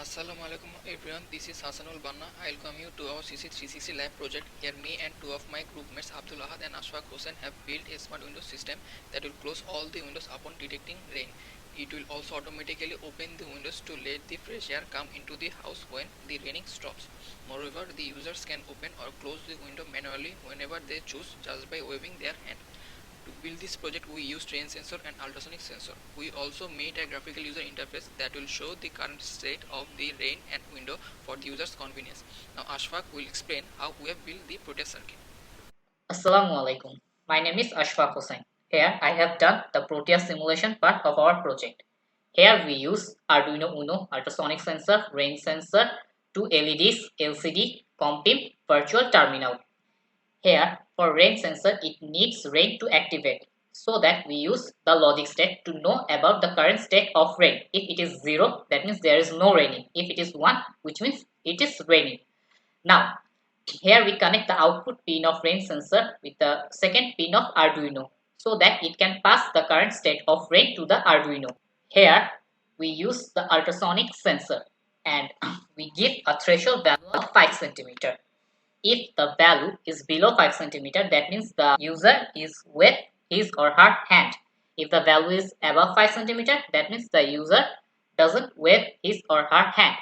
Assalamualaikum everyone, this is Hassanul Banna. I welcome you to our CC360 Lab project. Here me and two of my groupmates Abdul Ahad and Ashfaq Hussain have built a smart window system that will close all the windows upon detecting rain. It will also automatically open the windows to let the fresh air come into the house when the raining stops. Moreover, the users can open or close the window manually whenever they choose just by waving their hand. To build this project, we used rain sensor and ultrasonic sensor. We also made a graphical user interface that will show the current state of the rain and window for the user's convenience. Now Ashfaq will explain how we have built the Proteus circuit. Assalamualaikum. My name is Ashfaq Hussain. Here I have done the Proteus simulation part of our project. Here we use Arduino Uno ultrasonic sensor, rain sensor, two LEDs, LCD, COMPIM, virtual terminal. Here for rain sensor it needs rain to activate. So that we use the logic state to know about the current state of rain. If it is 0, that means there is no raining. If it is 1, which means it is raining. Now here we connect the output pin of rain sensor with the second pin of Arduino so that it can pass the current state of rain to the Arduino. Here we use the ultrasonic sensor and we give a threshold value of 5 cm. If the value is below 5 cm, that means the user is with his or her hand. If the value is above 5 cm, that means the user doesn't wave his or her hand.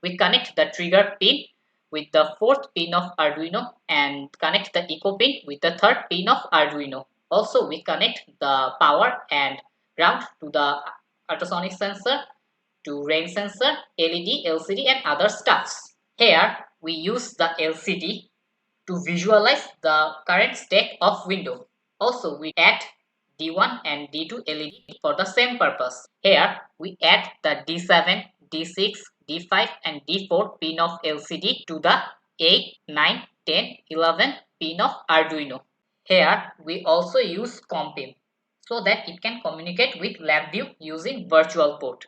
We connect the trigger pin with the fourth pin of Arduino and connect the echo pin with the third pin of Arduino. Also, we connect the power and ground to the ultrasonic sensor, to rain sensor, LED, LCD and other stuffs. Here, we use the LCD to visualize the current state of window. Also, we add D1 and D2 LED for the same purpose. Here, we add the D7, D6, D5 and D4 pin of LCD to the 8, 9, 10, 11 pin of Arduino. Here, we also use COMPIM so that it can communicate with LabVIEW using virtual port.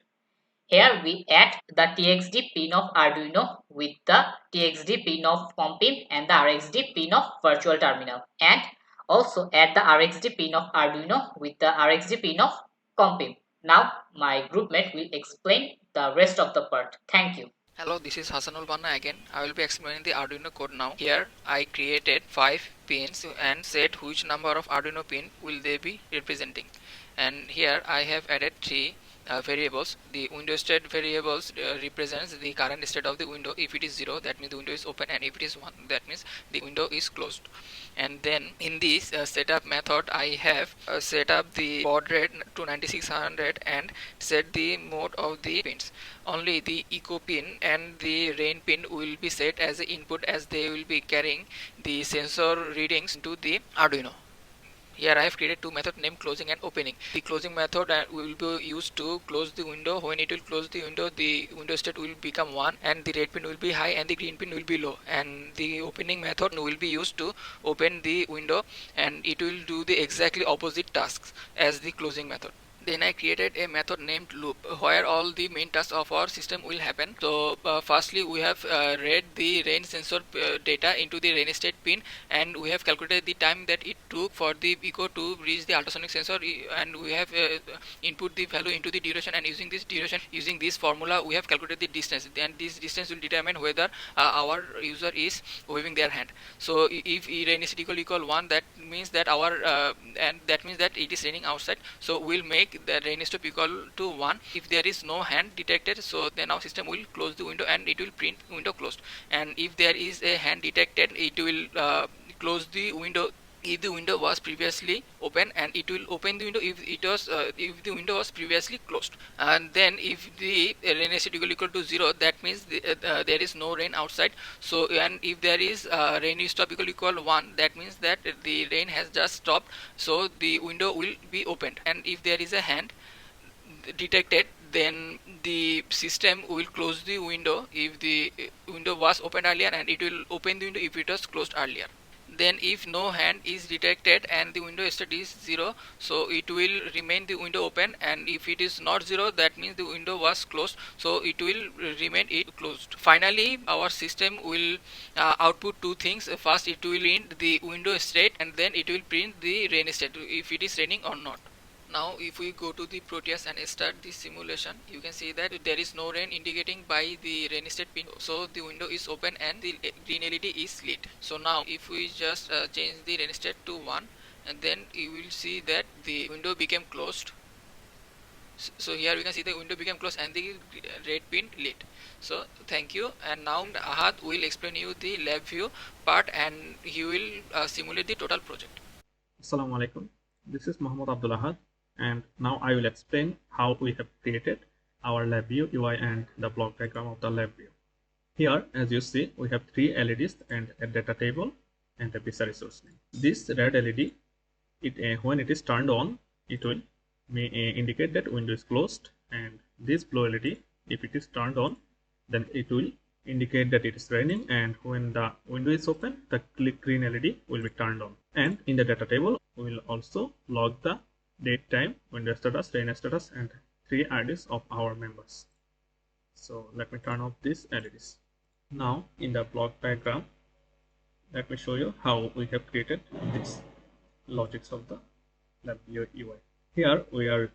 Here we add the TXD pin of Arduino with the TXD pin of COMPIM and the RXD pin of virtual terminal, and also add the RXD pin of Arduino with the RXD pin of COMPIM. Now my groupmate will explain the rest of the part. Thank you. Hello, this is Hassanul Banna again. I will be explaining the Arduino code now. Here I created 5 pins and said which number of Arduino pin will they be representing. And here I have added 3 variables. The window state variables represents the current state of the window. If it is 0, that means the window is open, and if it is 1, that means the window is closed. And then in this setup method I have set up the baud rate to 9600 and set the mode of the pins. Only the echo pin and the rain pin will be set as the input, as they will be carrying the sensor readings to the Arduino. Here I have created 2 methods named closing and opening. The closing method will be used to close the window. When it will close the window state will become 1 and the red pin will be high and the green pin will be low. And the opening method will be used to open the window, and it will do the exactly opposite tasks as the closing method. Then I created a method named loop where all the main tasks of our system will happen. So firstly we have read the rain sensor data into the rain state pin, and we have calculated the time that it took for the echo to reach the ultrasonic sensor, and we have input the value into the duration, and using this formula we have calculated the distance, and this distance will determine whether our user is waving their hand. So if rain is equal 1, that means that that means that it is raining outside, so we'll make the rain stop equal to 1. If there is no hand detected, so then our system will close the window and it will print window closed. And if there is a hand detected, it will close the window if the window was previously open, and it will open the window if the window was previously closed. And then if the rain is equal to 0, that means there is no rain outside. So and if there is rain stop equal 1, that means that the rain has just stopped, so the window will be opened. And if there is a hand detected, then the system will close the window if the window was opened earlier, and it will open the window if it was closed earlier. Then if no hand is detected and the window state is 0, so it will remain the window open, and if it is not 0, that means the window was closed, so it will remain it closed. Finally our system will output 2 things. First it will print the window state, and then it will print the rain state if it is raining or not. Now if we go to the Proteus and start the simulation, you can see that there is no rain indicating by the rain state pin, so the window is open and the green LED is lit. So now if we just change the rain state to 1, and then you will see that the window became closed. So here we can see the window became closed and the red pin lit. So thank you, and now Ahad will explain you the lab view part, and he will simulate the total project. Assalamu alaikum. This is Muhammad Abdul Ahad, and now I will explain how we have created our LabVIEW UI and the block diagram of the LabVIEW. Here, as you see, we have 3 LEDs and a data table and a BISA resource name. This red LED, when it is turned on, it will indicate that window is closed, and this blue LED, if it is turned on, then it will indicate that it is raining, and when the window is open, the green LED will be turned on. And in the data table, we will also log the date, time, window status, rain status, and 3 IDs of our members. So let me turn off these LEDs. Now in the block diagram, let me show you how we have created this logics of the LabVIEW UI. Here we are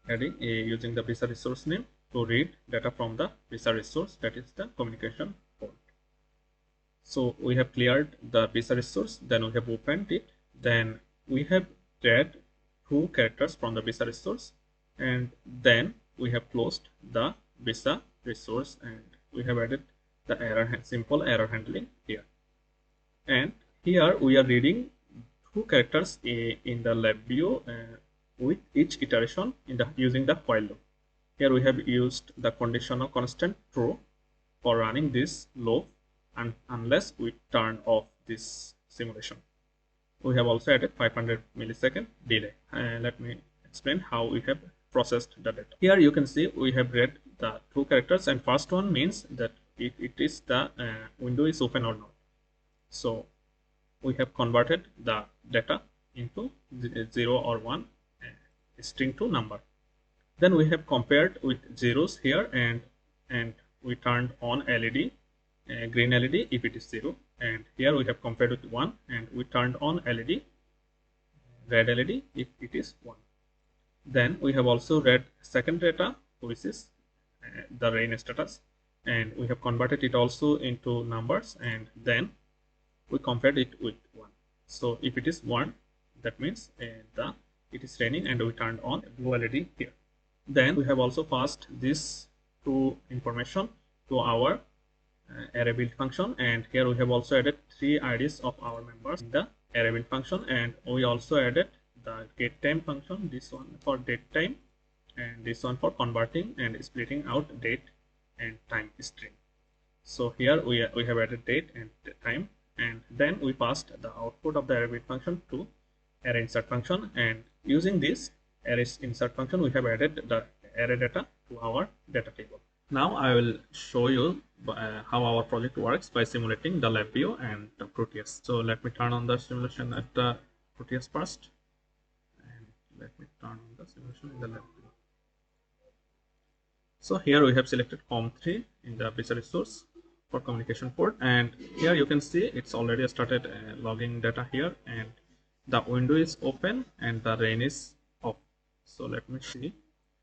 adding using the BISA resource name to read data from the BISA resource, that is the communication port. So we have cleared the BISA resource, then we have opened it, then we have read 2 characters from the BISA resource, and then we have closed the BISA resource, and we have added the simple error handling here. And here we are reading 2 characters in the LabVIEW with each iteration using the while loop. Here we have used the conditional constant true for running this loop, and unless we turn off this simulation. We have also added 500 millisecond delay. Let me explain how we have processed the data. Here you can see we have read the 2 characters, and first one means that if it is the window is open or not. So we have converted the data into 0 or 1 string to number. Then we have compared with zeros here, and we turned on LED, green LED if it is 0, and here we have compared with 1, and we turned on LED, red LED if it is 1. Then we have also read second data, which is the rain status, and we have converted it also into numbers, and then we compared it with 1. So if it is 1, that means it is raining, and we turned on blue LED here. Then we have also passed this 2 information to our array build function, and here we have also added 3 IDs of our members in the array build function, and we also added the get time function, this one for date time, and this one for converting and splitting out date and time string. So here we have added date and time, and then we passed the output of the array build function to array insert function, and using this array insert function we have added the array data to our data table. Now I will show you how our project works by simulating the LabVIEW and the Proteus. So let me turn on the simulation at the Proteus first, and let me turn on the simulation in the LabVIEW. So here we have selected COM3 in the BISA resource for communication port, and here you can see it's already started logging data here, and the window is open and the rain is off. So let me see.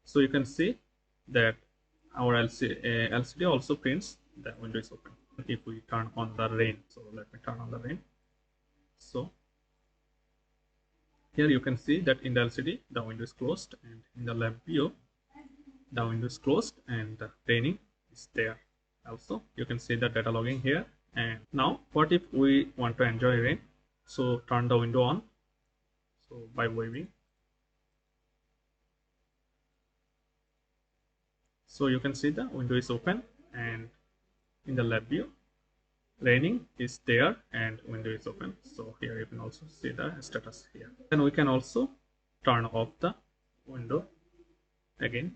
So you can see that our LCD also prints the window is open if we turn on the rain. So let me turn on the rain. So here you can see that in the LCD the window is closed, and in the LabVIEW the window is closed and the raining is there. Also you can see the data logging here. And now what if we want to enjoy rain? So turn the window on, so by waving. So you can see the window is open, and in the LabVIEW raining is there and window is open. So here you can also see the status here. Then we can also turn off the window again.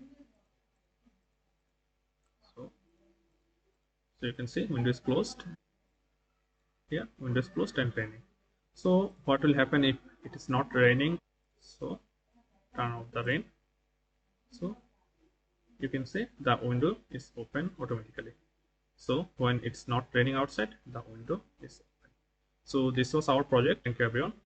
So you can see window is closed. Here window is closed and raining. So what will happen if it is not raining? So turn off the rain. So you can see the window is open automatically. So when it's not raining outside, the window is open. So this was our project. Thank you everyone.